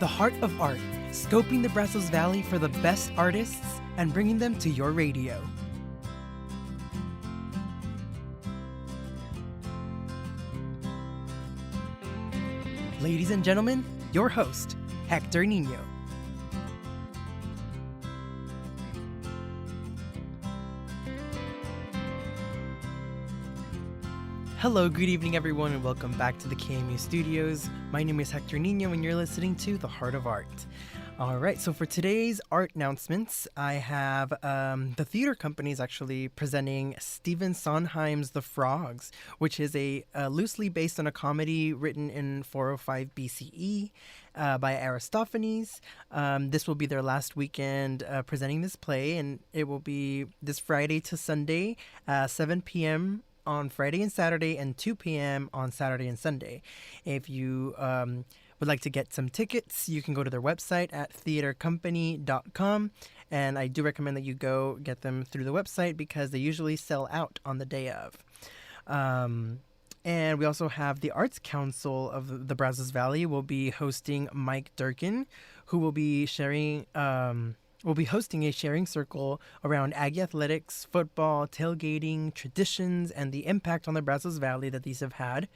The Heart of Art, scoping the Brazos Valley for the best artists and bringing them to your radio. Ladies and gentlemen, your host, Hector Nino. Hello, good evening everyone, and welcome back to the KMU Studios. My name is Hector Nino, and you're listening to The Heart of Art. Alright, so for today's art announcements, I have the theater company is actually presenting Stephen Sondheim's The Frogs, which is a loosely based on a comedy written in 405 BCE by Aristophanes. This will be their last weekend presenting this play, and it will be this Friday to Sunday, 7 p.m. on Friday and Saturday, and 2 p.m. on Saturday and Sunday. If you would like to get some tickets, you can go to their website at theatercompany.com, and I do recommend that you go get them through the website because they usually sell out on the day of. And we also have the Arts Council of the Brazos Valley will be hosting Mike Durkin, who will be sharing... We'll be hosting a sharing circle around Aggie athletics, football, tailgating, traditions, and the impact on the Brazos Valley that these have had.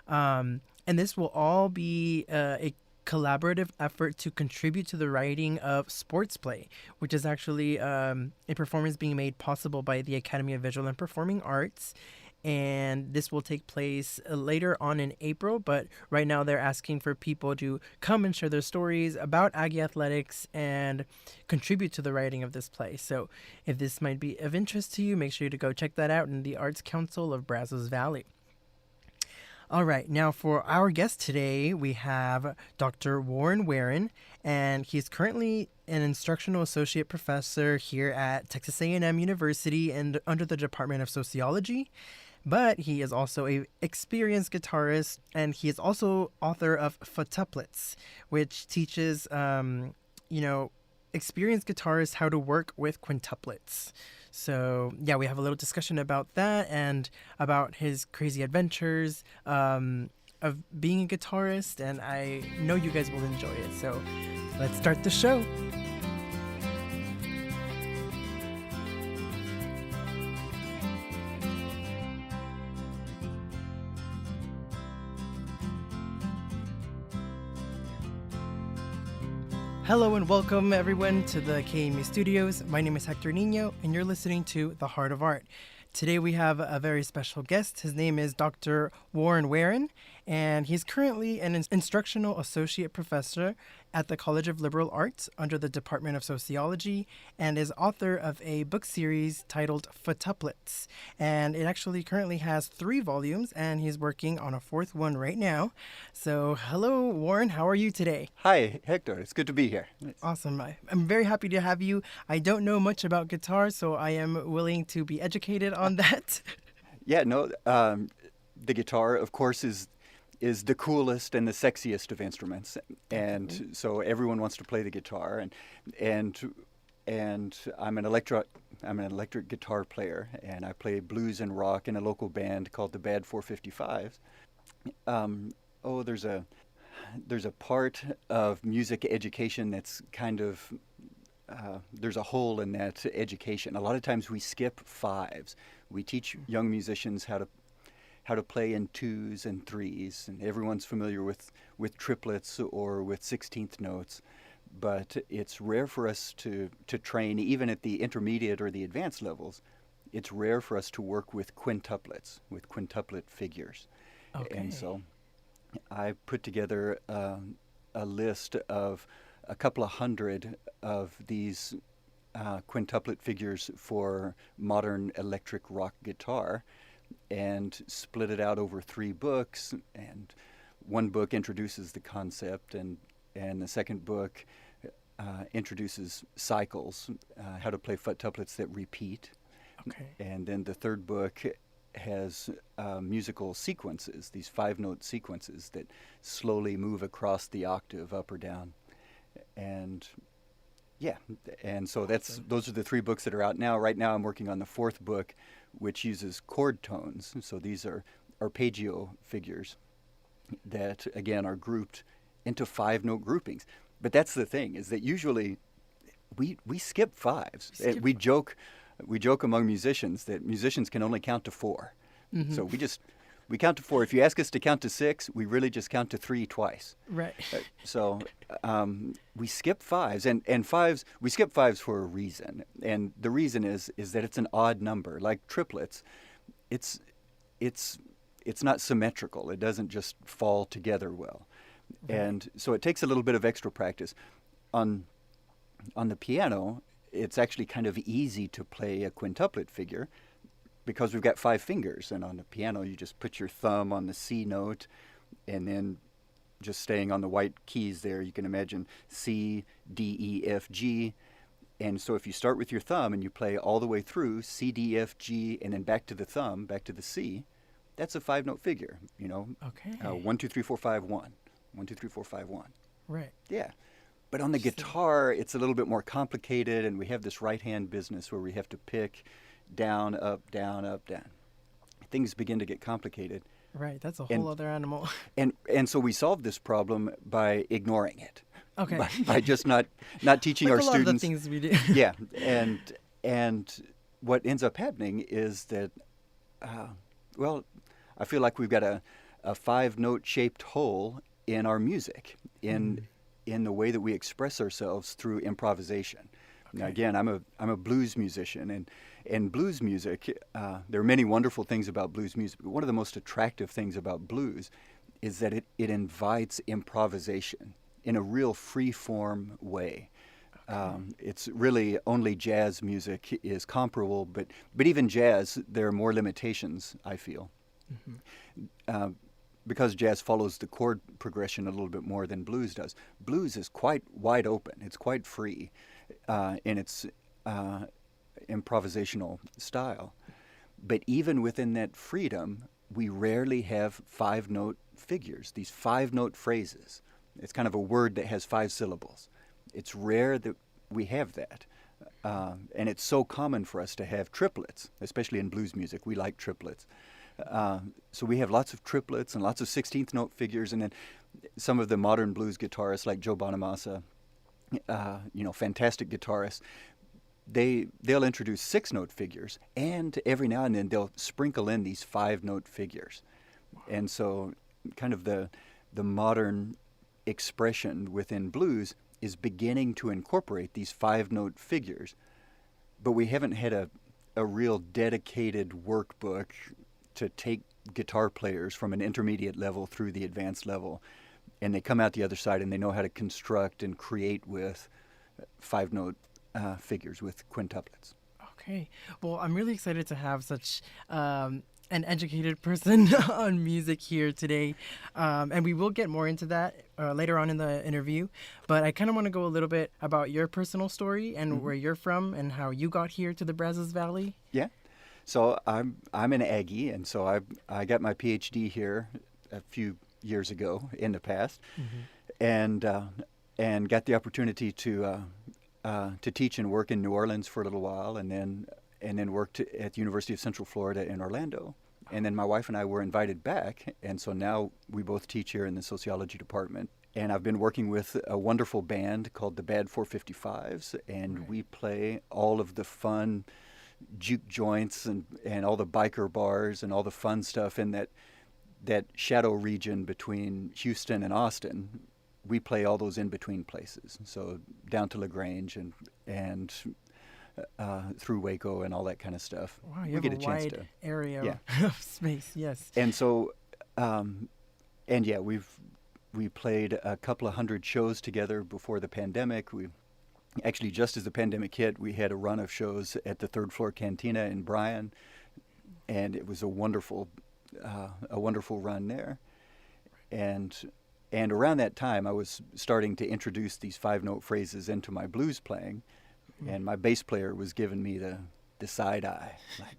And this will all be a collaborative effort to contribute to the writing of Sports Play, which is actually a performance being made possible by the Academy of Visual and Performing Arts. And this will take place later on in April, but right now they're asking for people to come and share their stories about Aggie athletics and contribute to the writing of this play. So if this might be of interest to you, make sure to go check that out in the Arts Council of Brazos Valley. All right, now for our guest today, we have Dr. Waren, and he's currently an instructional associate professor here at Texas A&M University and under the Department of Sociology. But he is also an experienced guitarist, and he is also author of Futtuplets, which teaches, experienced guitarists how to work with quintuplets. So, yeah, we have a little discussion about that and about his crazy adventures of being a guitarist, and I know you guys will enjoy it. So, let's start the show. Hello and welcome everyone to the KMU Studios. My name is Hector Nino and you're listening to The Heart of Art. Today we have a very special guest. His name is Dr. Waren, and he's currently an instructional associate professor at the College of Liberal Arts under the Department of Sociology, and is author of a book series titled Futtuplets. And it actually currently has 3 volumes, and he's working on a 4th one right now. So hello, Waren, how are you today? Hi, Hector. It's good to be here. Awesome. I'm very happy to have you. I don't know much about guitar, so I am willing to be educated on that. Yeah, no, the guitar, of course, is the coolest and the sexiest of instruments, and so everyone wants to play the guitar. And I'm an electric guitar player, and I play blues and rock in a local band called the Bad 455s. There's a part of music education that's kind of there's a hole in that education. A lot of times we skip 5s. We teach young musicians how to play in 2s and 3s, and everyone's familiar with triplets or with 16th notes, but it's rare for us to train, even at the intermediate or the advanced levels, it's rare for us to work with quintuplets, with quintuplet figures. Okay. And so I put together a list of a couple of hundred of these quintuplet figures for modern electric rock guitar, and split it out over 3 books. And one book introduces the concept, and the second book introduces cycles, how to play futtuplets that repeat. Okay. And then the third book has musical sequences, these 5-note sequences that slowly move across the octave up or down. And yeah, and so those are the 3 books that are out now. Right now I'm working on the 4th book, which uses chord tones. So these are arpeggio figures that, again, are grouped into 5-note groupings. but that's the thing, is that usually we skip fives. Skip. We joke among musicians that musicians can only count to four. Mm-hmm. So we count to four. If you ask us to count to six, we really just count to three twice. Right. So we skip fives, and fives, we skip fives for a reason, and the reason is that it's an odd number. Like triplets, it's not symmetrical. It doesn't just fall together well, Right. and so it takes a little bit of extra practice. On the piano, it's actually kind of easy to play a quintuplet figure because we've got five fingers, and on the piano you just put your thumb on the C note, and then just staying on the white keys there, you can imagine C, D, E, F, G. And so if you start with your thumb and you play all the way through C, D, F, G, and then back to the thumb, back to the C, that's a five-note figure, you know. Okay. 1, 2, 3, 4, 5, 1. 1, 2, 3, 4, 5, 1. Right. Yeah. But on the guitar, it's a little bit more complicated, and we have this right-hand business where we have to pick down, up, down, up, down. Things begin to get complicated. Right. That's a whole other animal. And so we solved this problem by ignoring it. Okay. By just not teaching Like our a lot students. of the things we do. Yeah. And what ends up happening is that, I feel like we've got a five-note shaped hole in our music, in the way that we express ourselves through improvisation. Okay. Now, again, I'm a blues musician, and blues music, there are many wonderful things about blues music, but one of the most attractive things about blues is that it invites improvisation in a real free-form way. Okay. It's really only jazz music is comparable, but even jazz, there are more limitations, I feel. Mm-hmm. Because jazz follows the chord progression a little bit more than blues does. Blues is quite wide open. It's quite free in its improvisational style. But even within that freedom, we rarely have five-note figures, these five-note phrases. It's kind of a word that has five syllables. It's rare that we have that. And it's so common for us to have triplets, especially in blues music. We like triplets. So we have lots of triplets and lots of 16th note figures, and then some of the modern blues guitarists like Joe Bonamassa, fantastic guitarists, they'll introduce 6-note figures, and every now and then they'll sprinkle in these 5-note figures. And so kind of the modern expression within blues is beginning to incorporate these 5-note figures, but we haven't had a real dedicated workbook to take guitar players from an intermediate level through the advanced level, and they come out the other side and they know how to construct and create with 5-note figures, with quintuplets. Okay. Well, I'm really excited to have such an educated person on music here today, and we will get more into that later on in the interview, but I kind of want to go a little bit about your personal story and where you're from and how you got here to the Brazos Valley. Yeah. So I'm an Aggie, and so I got my PhD here a few years ago in the past, and got the opportunity to teach and work in New Orleans for a little while, and then worked at the University of Central Florida in Orlando. And then my wife and I were invited back, and so now we both teach here in the sociology department. And I've been working with a wonderful band called the Bad 455s, and we play all of the fun juke joints and all the biker bars and all the fun stuff in that shadow region between Houston and Austin. We play all those in-between places, so down to LaGrange and through Waco and all that kind of stuff. Wow, you we have get a wide area of space, yes. And so, we played a couple of hundred shows together before the pandemic. Actually, just as the pandemic hit, we had a run of shows at the Third Floor Cantina in Bryan, and it was a wonderful run there. And around that time, I was starting to introduce these 5-note phrases into my blues playing, and my bass player was giving me the side eye, like,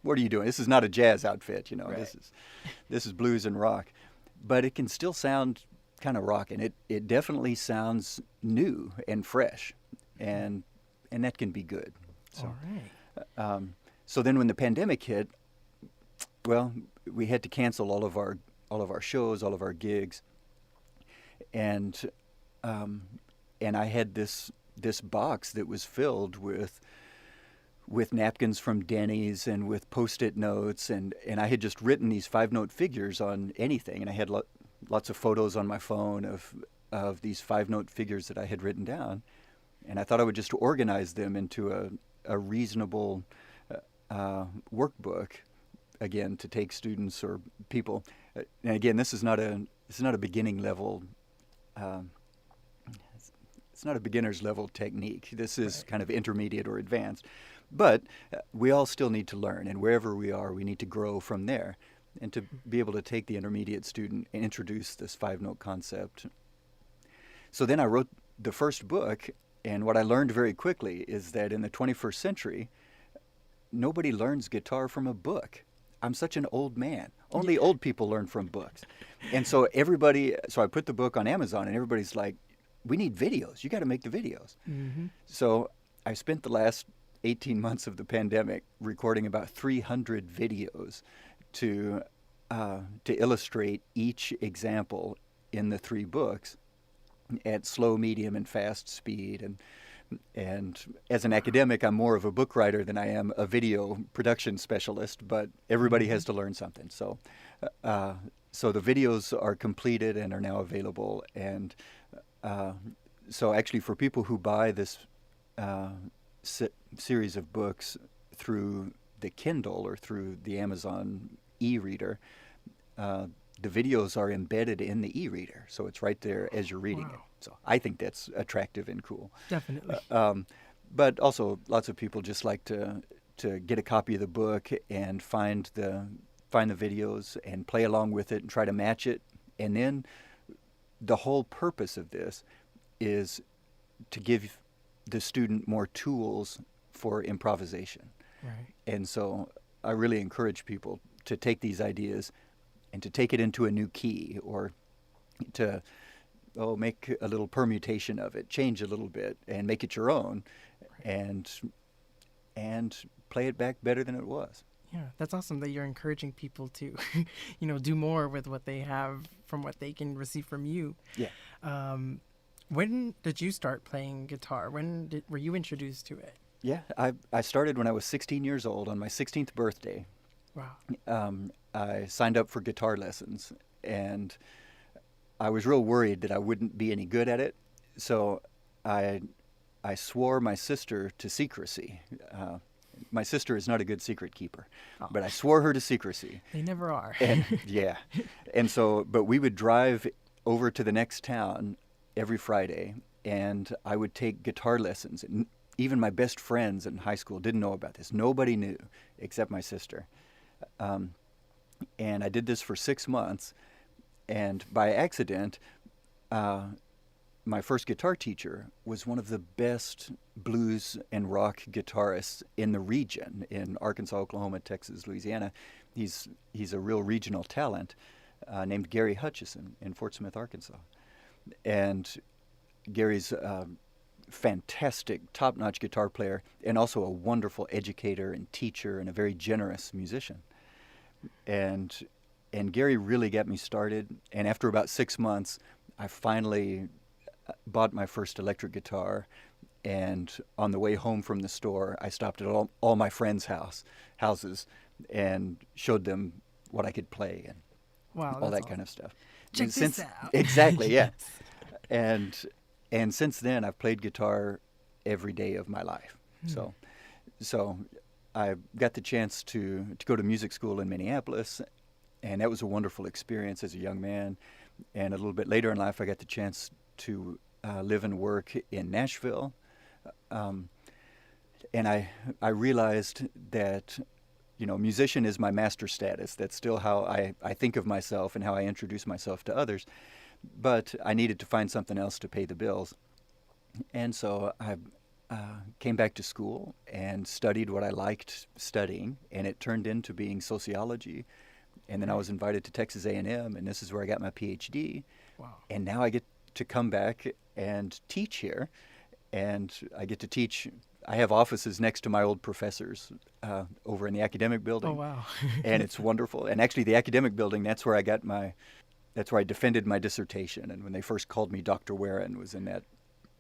"What are you doing? This is not a jazz outfit, you know. Right. This is blues and rock." But it can still sound kind of rock, and it definitely sounds new and fresh. And that can be good. So, all right. So then when the pandemic hit, well, we had to cancel all of our shows, all of our gigs, and and I had this box that was filled with napkins from Denny's and with Post-it notes, and I had just written these 5-note figures on anything, and I had lots of photos on my phone of these 5-note figures that I had written down, and I thought I would just organize them into a reasonable workbook, again, to take students or people. And again, this is not a beginning level. It's not a beginner's level technique. This is kind of intermediate or advanced. But we all still need to learn, and wherever we are, we need to grow from there, and to be able to take the intermediate student and introduce this 5-note concept. So then I wrote the first book, and what I learned very quickly is that in the 21st century, nobody learns guitar from a book. I'm such an old man. Only old people learn from books. And so I put the book on Amazon, and everybody's like, we need videos. You got to make the videos. Mm-hmm. So I spent the last 18 months of the pandemic recording about 300 videos to illustrate each example in the 3 books at slow, medium, and fast speed. And as an academic, I'm more of a book writer than I am a video production specialist, but everybody has to learn something. So the videos are completed and are now available. And so actually for people who buy this series of books through the Kindle or through the Amazon e-reader, the videos are embedded in the e-reader, so it's right there as you're reading it. So I think that's attractive and cool. Definitely. But also, lots of people just like to get a copy of the book and find the videos and play along with it and try to match it. And then the whole purpose of this is to give the student more tools for improvisation. Right. And so I really encourage people to take these ideas and to take it into a new key, or to make a little permutation of it, change a little bit, and make it your own, and play it back better than it was. Yeah, that's awesome that you're encouraging people to, do more with what they have from what they can receive from you. Yeah. When did you start playing guitar? Were you introduced to it? Yeah, I started when I was 16 years old, on my 16th birthday. Wow. I signed up for guitar lessons, and I was real worried that I wouldn't be any good at it. So I swore my sister to secrecy. My sister is not a good secret keeper, but I swore her to secrecy. They never are. And, yeah. And so, but we would drive over to the next town every Friday, and I would take guitar lessons. And even my best friends in high school didn't know about this. Nobody knew except my sister. And I did this for 6 months, and by accident, my first guitar teacher was one of the best blues and rock guitarists in the region, in Arkansas, Oklahoma, Texas, Louisiana. He's a real regional talent named Gary Hutchison in Fort Smith, Arkansas. And Gary's a fantastic, top-notch guitar player, and also a wonderful educator and teacher, and a very generous musician. And Gary really got me started. And after about 6 months, I finally bought my first electric guitar. And on the way home from the store, I stopped at all my friends' houses and showed them what I could play and all that kind of stuff. Check this out. Exactly, yeah. And since then, I've played guitar every day of my life. So I got the chance to go to music school in Minneapolis, and that was a wonderful experience as a young man. And a little bit later in life, I got the chance to live and work in Nashville. And I realized that, musician is my master status. That's still how I think of myself and how I introduce myself to others. But I needed to find something else to pay the bills. And so I came back to school and studied what I liked studying, and it turned into being sociology. And then I was invited to Texas A&M, and this is where I got my PhD. Wow. And now I get to come back and teach here, and I get to teach. I have offices next to my old professors over in the academic building. Oh, wow. And it's wonderful. And actually, the academic building, that's where I defended my dissertation. And when they first called me Dr. Waren, was in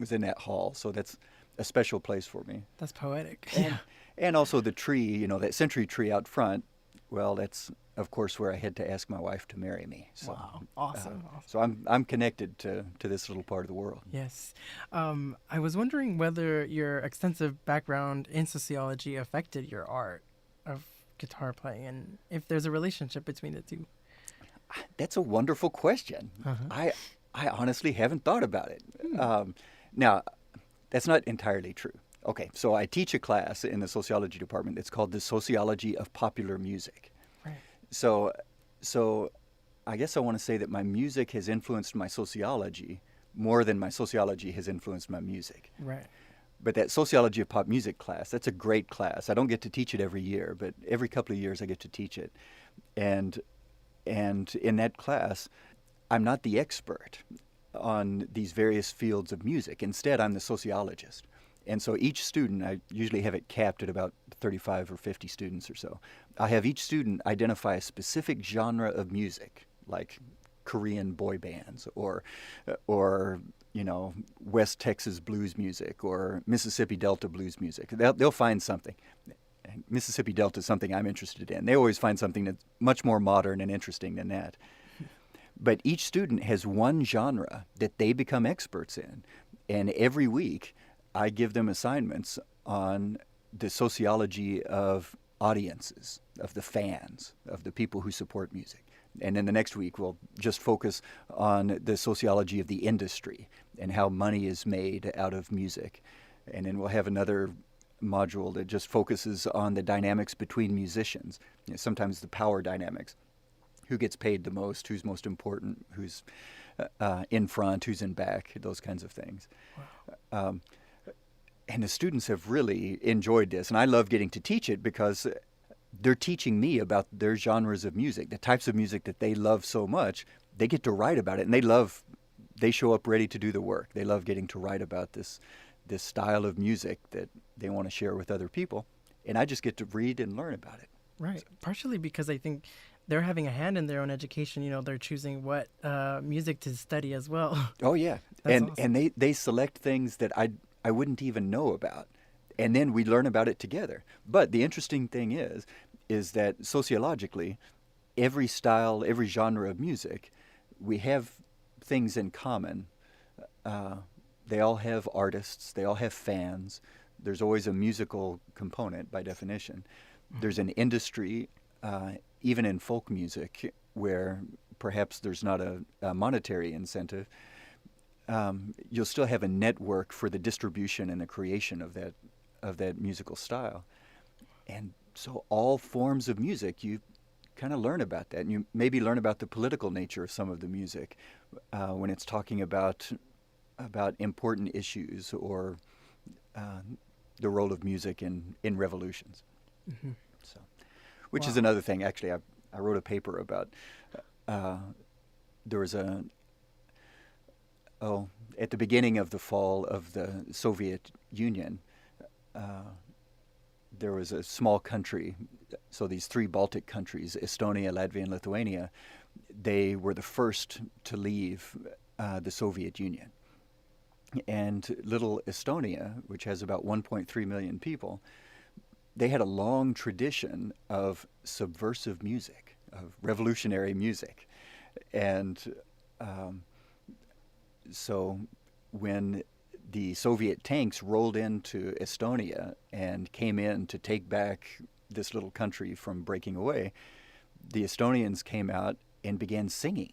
was in that hall. So that's a special place for me. That's poetic. And, Yeah. and also the tree, that century tree out front. Well, that's of course where I had to ask my wife to marry me. So, Wow. Awesome. Awesome. so I'm connected to this little part of the world. Yes. I was wondering whether your extensive background in sociology affected your art of guitar playing and if there's a relationship between the two. That's a wonderful question. Uh-huh. I honestly haven't thought about it. Now, that's not entirely true. Okay, so I teach a class in the sociology department. It's called the Sociology of Popular Music. Right. So I guess I want to say that my music has influenced my sociology more than my sociology has influenced my music. Right. But that Sociology of Pop Music class, that's a great class. I don't get to teach it every year, but every couple of years I get to teach it. And in that class, I'm not the expert on these various fields of music. Instead, I'm the sociologist. And so each student, I usually have it capped at about 35 or 50 students or so. I have each student identify a specific genre of music, like Korean boy bands or West Texas blues music or Mississippi Delta blues music. They'll find something. Mississippi Delta is something I'm interested in. They always find something that's much more modern and interesting than that. But each student has one genre that they become experts in. And every week, I give them assignments on the sociology of audiences, of the fans, of the people who support music. And then the next week, we'll just focus on the sociology of the industry and how money is made out of music. And then we'll have another module that just focuses on the dynamics between musicians, sometimes the power dynamics. Who gets paid the most, who's most important, who's in front, who's in back, those kinds of things. Wow. And the students have really enjoyed this. And I love getting to teach it because they're teaching me about their genres of music, the types of music that they love so much. They get to write about it, and they show up ready to do the work. They love getting to write about this style of music that they want to share with other people. And I just get to read and learn about it. Right. Partially because I think they're having a hand in their own education. They're choosing what music to study as well. Oh, yeah. That's and awesome. and they select things that I wouldn't even know about. And then we learn about it together. But the interesting thing is that sociologically, every style, every genre of music, we have things in common. They all have artists. They all have fans. There's always a musical component by definition. There's an industry, even in folk music, where perhaps there's not a monetary incentive. You'll still have a network for the distribution and the creation of that musical style. And so all forms of music, you kind of learn about that. And you maybe learn about the political nature of some of the music when it's talking about important issues or the role of music in revolutions. Mm-hmm. So, which Wow. is another thing. Actually, I wrote a paper about there was at the beginning of the fall of the Soviet Union, there was a small country. So these three Baltic countries, Estonia, Latvia, and Lithuania, they were the first to leave the Soviet Union. And little Estonia, which has about 1.3 million people, they had a long tradition of subversive music, of revolutionary music. And so when the Soviet tanks rolled into Estonia and came in to take back this little country from breaking away, the Estonians came out and began singing.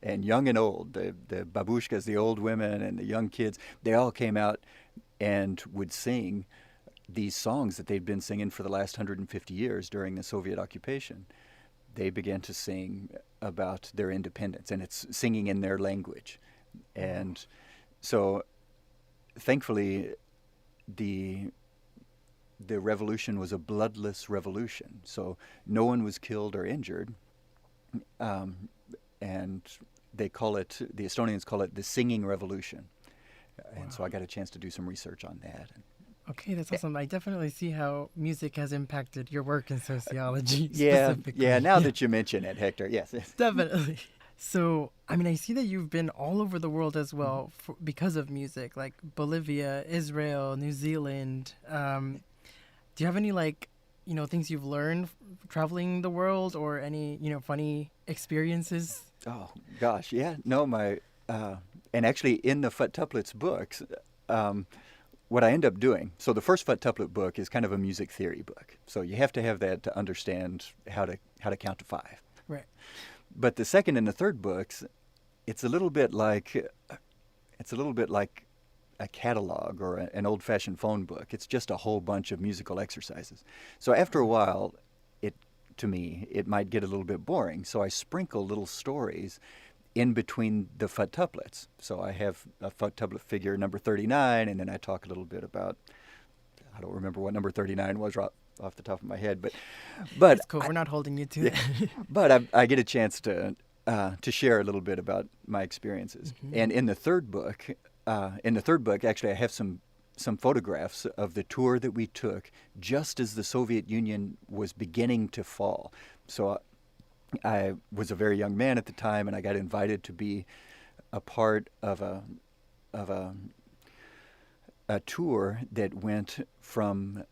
And young and old, the babushkas, the old women, and the young kids, they all came out and would sing these songs that they'd been singing for the last 150 years during the Soviet occupation. They began to sing about their independence, and it's singing in their language. And so, thankfully, the revolution was a bloodless revolution. So no one was killed or injured. And the Estonians call it the singing revolution. And so I got a chance to do some research on that. Okay, that's awesome. I definitely see how music has impacted your work in sociology Yeah, specifically. yeah. Now that you mention it, Hector, yes. Definitely. So, I mean, I see that you've been all over the world as Mhm. well because of music, like Bolivia, Israel, New Zealand. Do you have any like, things you've learned traveling the world, or any, funny experiences? Oh gosh, yeah. No, my uh, and actually in the Futtuplets books, um, what I end up doing. So the first Futtuplet book is kind of a music theory book. So you have to have that to understand how to count to five. Right. But the second and the third books, it's a little bit like a catalog or an old-fashioned phone book. It's just a whole bunch of musical exercises. So after a while, it to me it might get a little bit boring. So I sprinkle little stories in between the Futtuplets. So I have a Futtuplet figure number 39, and then I talk a little bit about, I don't remember what number 39 was off the top of my head, but It's cool. I, We're not holding you to yeah, that. but I get a chance to share a little bit about my experiences. Hmm. And in the third book, actually, I have some photographs of the tour that we took just as the Soviet Union was beginning to fall. So I was a very young man at the time, and I got invited to be a part of a tour that went from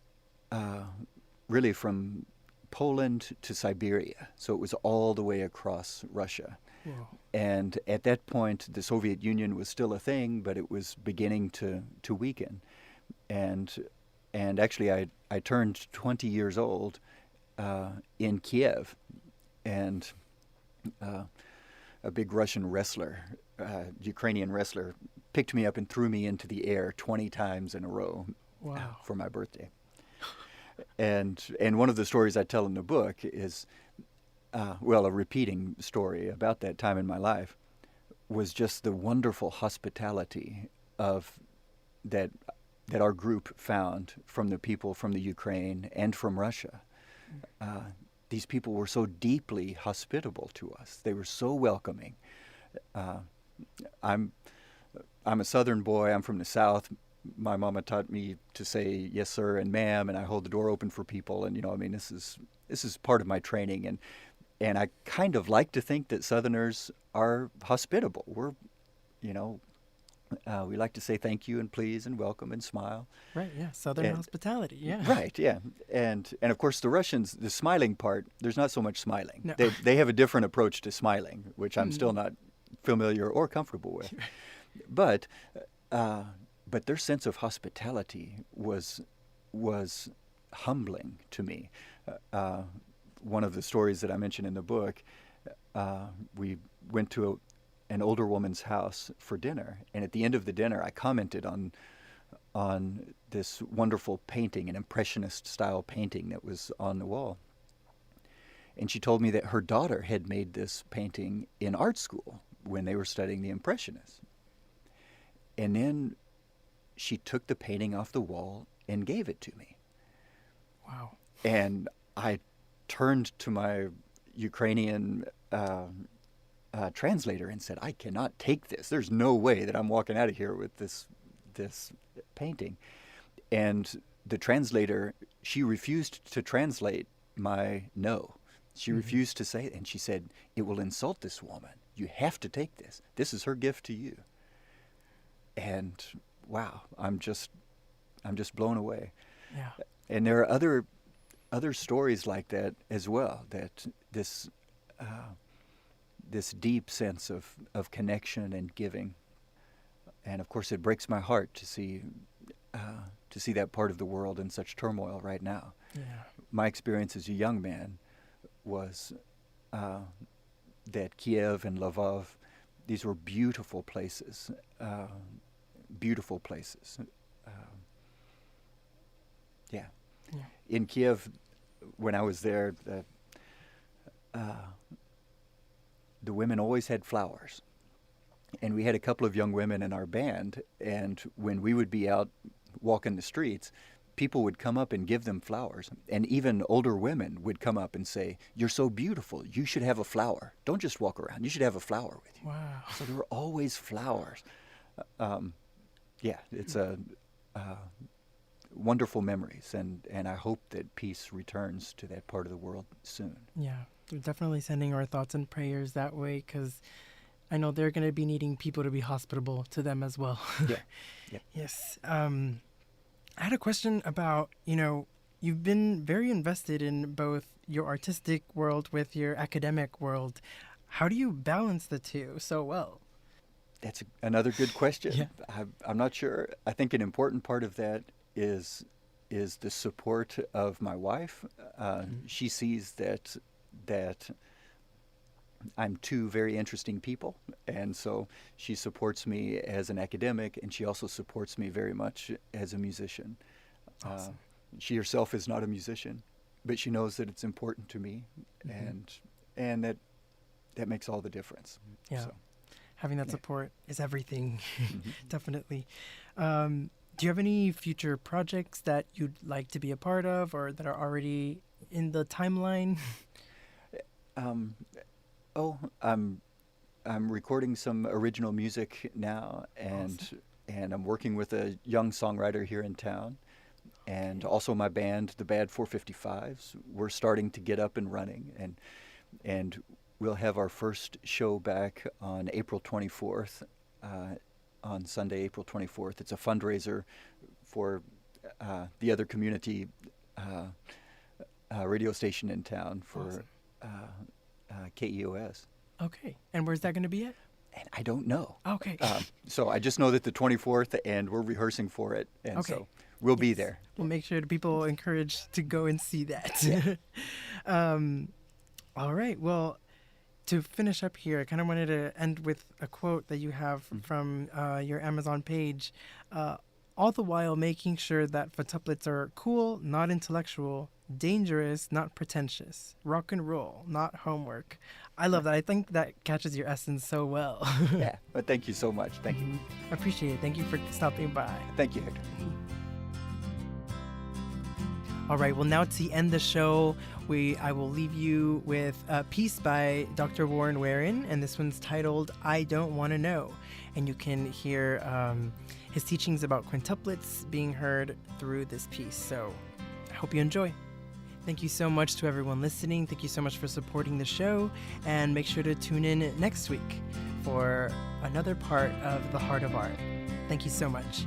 uh, really from Poland to Siberia. So it was all the way across Russia. Whoa. And at that point, the Soviet Union was still a thing, but it was beginning to weaken. And and actually, I turned 20 years old in Kiev, and uh, a big Russian wrestler, Ukrainian wrestler, picked me up and threw me into the air 20 times in a row Wow. for my birthday. And one of the stories I tell in the book is, well, a repeating story about that time in my life was just the wonderful hospitality of that that our group found from the people from the Ukraine and from Russia. Uh, these people were so deeply hospitable to us. They were so welcoming. Uh, I'm I'm a Southern boy. I'm from the South. My mama taught me to say yes, sir, and ma'am, and I hold the door open for people. And I mean, this is part of my training, and I kind of like to think that Southerners are hospitable. You know, we like to say thank you and please and welcome and smile. Right. Yeah. Southern And hospitality. Yeah. right, yeah, and of course the Russians, the smiling part, there's not so much smiling. No. They have a different approach to smiling, which I'm still Mm. not familiar or comfortable with. But uh, but their sense of hospitality was humbling to me. Uh, One of the stories that I mention in the book, we went to an older woman's house for dinner, and at the end of the dinner, I commented on this wonderful painting, an impressionist style painting that was on the wall. And she told me that her daughter had made this painting in art school when they were studying the Impressionists. And then she took the painting off the wall and gave it to me. Wow. And I turned to my Ukrainian translator and said, "I cannot take this. There's no way that I'm walking out of here with this painting." And the translator, she refused to translate my no. She Hmm. refused to say it, and she said, "It will insult this woman. You have to take this. This is her gift to you." And wow, I'm just blown away. Yeah. And there are other stories like that as well. That uh, this deep sense of connection and giving, and of course it breaks my heart to see that part of the world in such turmoil right now. Yeah. My experience as a young man was that Kiev and Lvov, these were beautiful places, beautiful places. Uh, yeah. Yeah. In Kiev, when I was there, the women always had flowers. And we had a couple of young women in our band, and when we would be out walking the streets, people would come up and give them flowers. And even older women would come up and say, "You're so beautiful. You should have a flower. Don't just walk around. You should have a flower with you." Wow. So there were always flowers. Um, yeah, it's a wonderful memories, and I hope that peace returns to that part of the world soon. Yeah. We're definitely sending our thoughts and prayers that way because I know they're going to be needing people to be hospitable to them as well. Yeah. Yeah. Yes. I had a question about, you've been very invested in both your artistic world with your academic world. How do you balance the two so well? That's another good question. Yeah. I'm not sure. I think an important part of that is the support of my wife. She sees that I'm two very interesting people, and so she supports me as an academic, and she also supports me very much as a musician. Awesome. She herself is not a musician, but she knows that it's important to me, and that makes all the difference. Yeah. So, Having that support is everything, mhm. definitely. Do you have any future projects that you'd like to be a part of or that are already in the timeline? Um, I'm recording some original music now, Awesome. and I'm working with a young songwriter here in town, and Okay. also my band, the Bad 455s. We're starting to get up and running, and we'll have our first show back on April 24th, on Sunday, April 24th. It's a fundraiser for the other community radio station in town for Awesome. KEOS. Okay. And where's that going to be at? And I don't know. Okay. So I just know that the 24th, and we're rehearsing for it, and Okay. so we'll be Yes. there. We'll make sure people encouraged to go and see that. Yeah. All right. Well, to finish up here, I kind of wanted to end with a quote that you have from your Amazon page. All the while making sure that Futtuplets are cool, not intellectual, dangerous, not pretentious, rock and roll, not homework. I love that. I think that catches your essence so well. Yeah, but thank you so much. Thank you. I appreciate it. Thank you for stopping by. Thank you, Hector. All right, well, now to end the show, I will leave you with a piece by Dr. Waren, and this one's titled I Don't Want to Know. And you can hear his teachings about quintuplets being heard through this piece. So I hope you enjoy. Thank you so much to everyone listening. Thank you so much for supporting the show. And make sure to tune in next week for another part of The Heart of Art. Thank you so much.